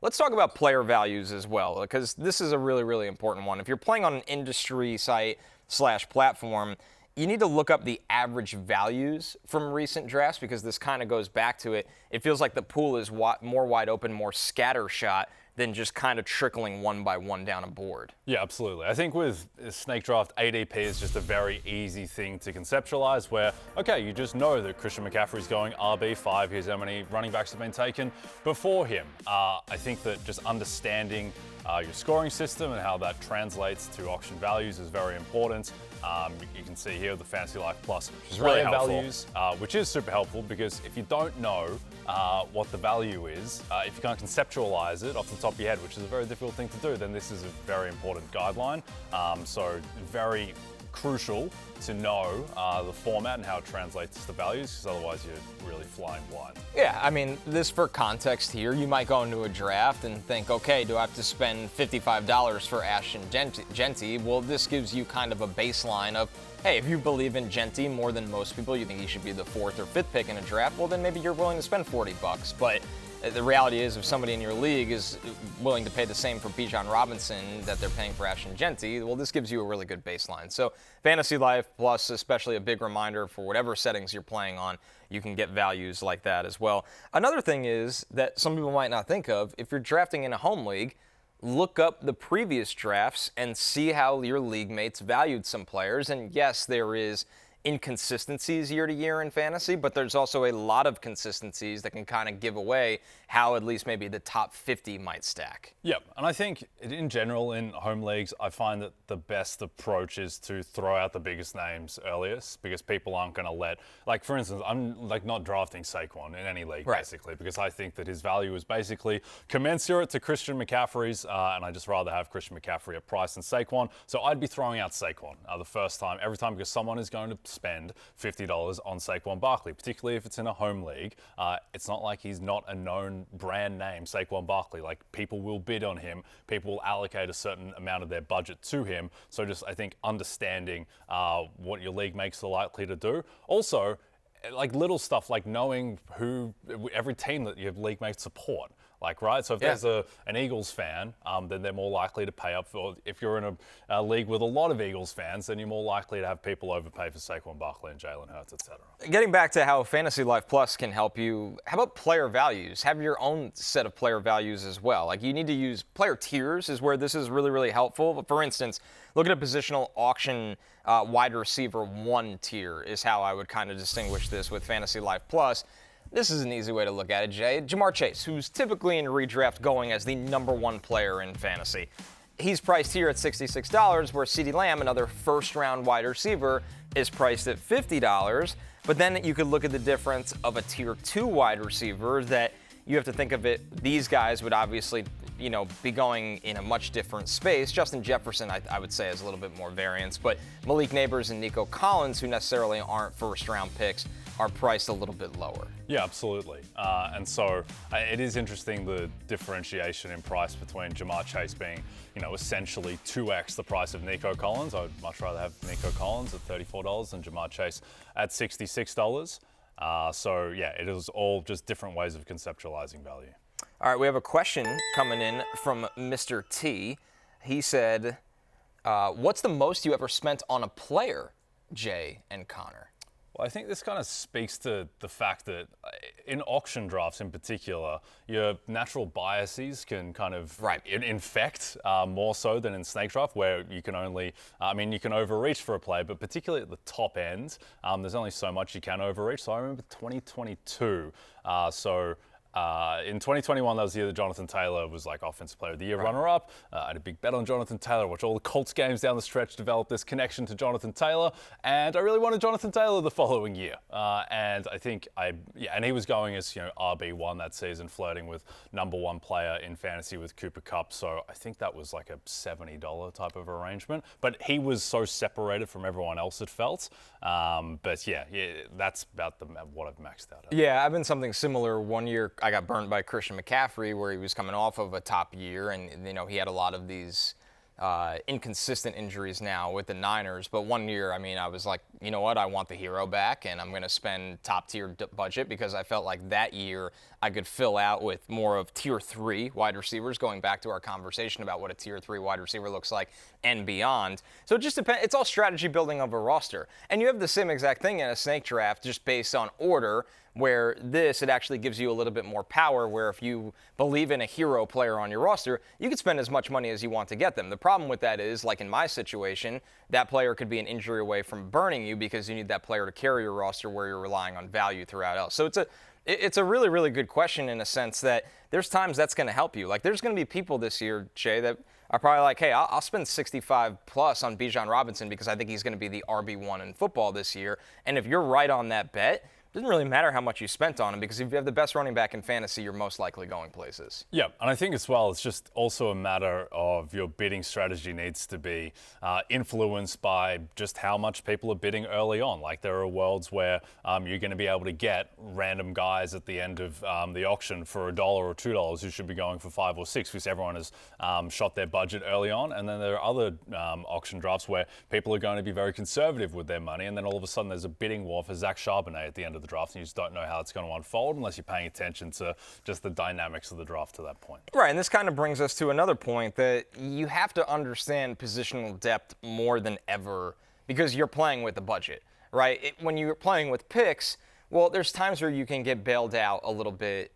let's talk about player values as well, because this is a really, really important one. If you're playing on an industry site / platform, you need to look up the average values from recent drafts, because this kind of goes back to it. It feels like the pool is more wide open, more scattershot than just kind of trickling one by one down a board. Yeah, absolutely. I think with snake draft, ADP is just a very easy thing to conceptualize where, okay, you just know that Christian McCaffrey's going RB5. Here's how many running backs have been taken before him. I think that just understanding your scoring system and how that translates to auction values is very important. You can see here the Fantasy Life Plus player values, which is super helpful, because if you don't know what the value is, if you can't conceptualize it off the top of your head, which is a very difficult thing to do, then this is a very important guideline. So very crucial to know the format and how it translates to values, because otherwise you're really flying blind. Yeah, I mean, this for context here, you might go into a draft and think, okay, do I have to spend $55 for Ashton Genty? Well, this gives you kind of a baseline of, hey, if you believe in Genty more than most people, you think he should be the 4th or 5th pick in a draft, well, then maybe you're willing to spend $40. But the reality is, if somebody in your league is willing to pay the same for Bijan Robinson that they're paying for Ashton Genty, well, this gives you a really good baseline. So Fantasy Life Plus, especially a big reminder for whatever settings you're playing on, you can get values like that as well. Another thing is that some people might not think of, if you're drafting in a home league, look up the previous drafts and see how your league mates valued some players. And yes, there is inconsistencies year to year in fantasy, but there's also a lot of consistencies that can kind of give away how at least maybe the top 50 might stack. Yep, and I think in general in home leagues, I find that the best approach is to throw out the biggest names earliest, because people aren't going to let, like for instance, I'm like not drafting Saquon in any league basically, because I think that his value is basically commensurate to Christian McCaffrey's, and I just rather have Christian McCaffrey at price than Saquon. So I'd be throwing out Saquon the first time, every time, because someone is going to spend $50 on Saquon Barkley, particularly if it's in a home league. It's not like he's not a known brand name, Saquon Barkley. Like, people will bid on him, people will allocate a certain amount of their budget to him. So just, I think, understanding what your league makes are likely to do. Also, like little stuff like knowing who every team that your league mates support. Like, right? So if there's an Eagles fan, then they're more likely to pay up for, if you're in a league with a lot of Eagles fans, then you're more likely to have people overpay for Saquon Barkley and Jalen Hurts, etc. Getting back to how Fantasy Life Plus can help you, how about player values? Have your own set of player values as well. Like, you need to use player tiers is where this is really, really helpful. But for instance, look at a positional auction wide receiver 1 tier is how I would kind of distinguish this with Fantasy Life Plus. This is an easy way to look at it, Jay. Jamar Chase, who's typically in redraft going as the #1 player in fantasy. He's priced here at $66, where CeeDee Lamb, another first-round wide receiver, is priced at $50. But then you could look at the difference of a tier 2 wide receiver that you have to think of it. These guys would obviously, be going in a much different space. Justin Jefferson, I would say, has a little bit more variance. But Malik Neighbors and Nico Collins, who necessarily aren't first-round picks, are priced a little bit lower. Yeah, absolutely. And so it is interesting, the differentiation in price between Jamar Chase being, essentially 2x the price of Nico Collins. I would much rather have Nico Collins at $34 than Jamar Chase at $66. So yeah, it is all just different ways of conceptualizing value. All right, we have a question coming in from Mr. T. He said, what's the most you ever spent on a player, Jay and Connor? Well, I think this kind of speaks to the fact that in auction drafts in particular, your natural biases can kind of infect more so than in snake draft, where you can only, you can overreach for a play, but particularly at the top end, there's only so much you can overreach. So I remember 2022. In 2021, that was the year that Jonathan Taylor was like Offensive Player of the Year runner-up. I had a big bet on Jonathan Taylor, watch all the Colts games down the stretch, develop this connection to Jonathan Taylor, and I really wanted Jonathan Taylor the following year. And I think and he was going as, RB1 that season, flirting with #1 player in fantasy with Cooper Kupp. So I think that was like a $70 type of arrangement. But he was so separated from everyone else, it felt. But yeah, that's about what I've maxed out at. Yeah, I've been something similar. One year I got burned by Christian McCaffrey, where he was coming off of a top year, and he had a lot of these inconsistent injuries now with the Niners. But one year, I mean, I was like, you know what? I want the hero back, and I'm going to spend top-tier budget because I felt like that year I could fill out with more of Tier 3 wide receivers, going back to our conversation about what a Tier 3 wide receiver looks like and beyond. So it just depends. It's all strategy building of a roster. And you have the same exact thing in a snake draft just based on order, where it actually gives you a little bit more power, where if you believe in a hero player on your roster, you can spend as much money as you want to get them. The problem with that is, like in my situation, that player could be an injury away from burning you because you need that player to carry your roster where you're relying on value throughout else. So it's a really, really good question in a sense that there's times that's going to help you. Like there's going to be people this year, Jay, that are probably like, hey, I'll spend 65 plus on Bijan Robinson because I think he's going to be the RB1 in football this year. And if you're right on that bet, it doesn't really matter how much you spent on him because if you have the best running back in fantasy, you're most likely going places. Yeah, and I think as well, it's just also a matter of your bidding strategy needs to be influenced by just how much people are bidding early on. Like there are worlds where you're going to be able to get random guys at the end of the auction for $1 or $2 who should be going for $5 or $6 because everyone has shot their budget early on. And then there are other auction drafts where people are going to be very conservative with their money, and then all of a sudden there's a bidding war for Zach Charbonnet at the end of the draft, and you just don't know how it's going to unfold unless you're paying attention to just the dynamics of the draft to that point. Right, and this kind of brings us to another point that you have to understand positional depth more than ever because you're playing with a budget, right? When you're playing with picks, well, there's times where you can get bailed out a little bit,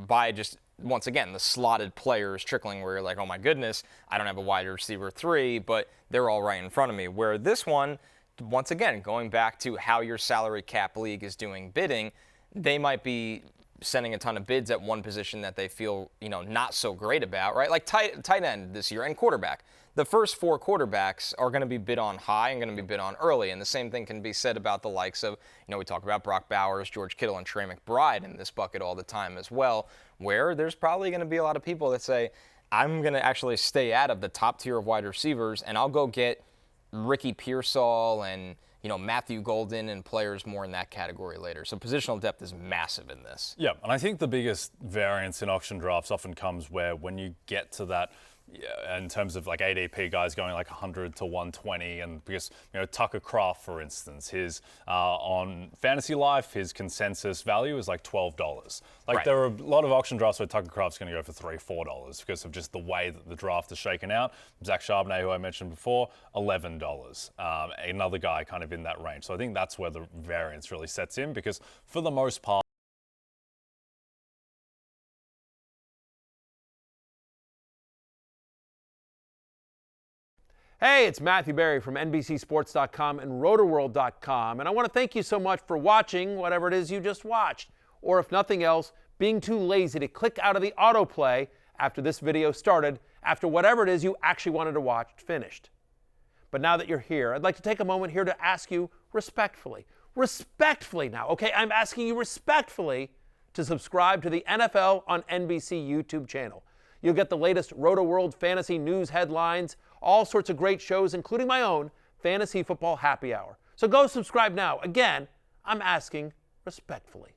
by just, once again, the slotted players trickling where you're like, oh my goodness, I don't have a wide receiver 3, but they're all right in front of me. Where this one, once again, going back to how your salary cap league is doing bidding, they might be sending a ton of bids at one position that they feel, not so great about, right? Like tight end this year and quarterback. The first 4 quarterbacks are going to be bid on high and going to be bid on early. And the same thing can be said about the likes of, we talk about Brock Bowers, George Kittle, and Trey McBride in this bucket all the time as well, where there's probably going to be a lot of people that say, I'm going to actually stay out of the top tier of wide receivers and I'll go get Ricky Pearsall and Matthew Golden and players more in that category later. So positional depth is massive in this. Yeah, and I think the biggest variance in auction drafts often comes when you get to that, in terms of like ADP guys going like 100 to 120, and because Tucker Kraft, for instance, his on Fantasy Life, his consensus value is like $12. Like There are a lot of auction drafts where Tucker Kraft's going to go for $3-4 because of just the way that the draft is shaken out. Zach Charbonnet, who I mentioned before, $11. Another guy kind of in that range. So I think that's where the variance really sets in because for the most part, Hey, it's Matthew Berry from NBCSports.com and RotorWorld.com, and I want to thank you so much for watching whatever it is you just watched, or if nothing else, being too lazy to click out of the autoplay after this video started, after whatever it is you actually wanted to watch finished. But now that you're here, I'd like to take a moment here to ask you respectfully now, okay? I'm asking you respectfully to subscribe to the NFL on NBC YouTube channel. You'll get the latest Roto-World fantasy news headlines, all sorts of great shows, including my own Fantasy Football Happy Hour. So go subscribe now. Again, I'm asking respectfully.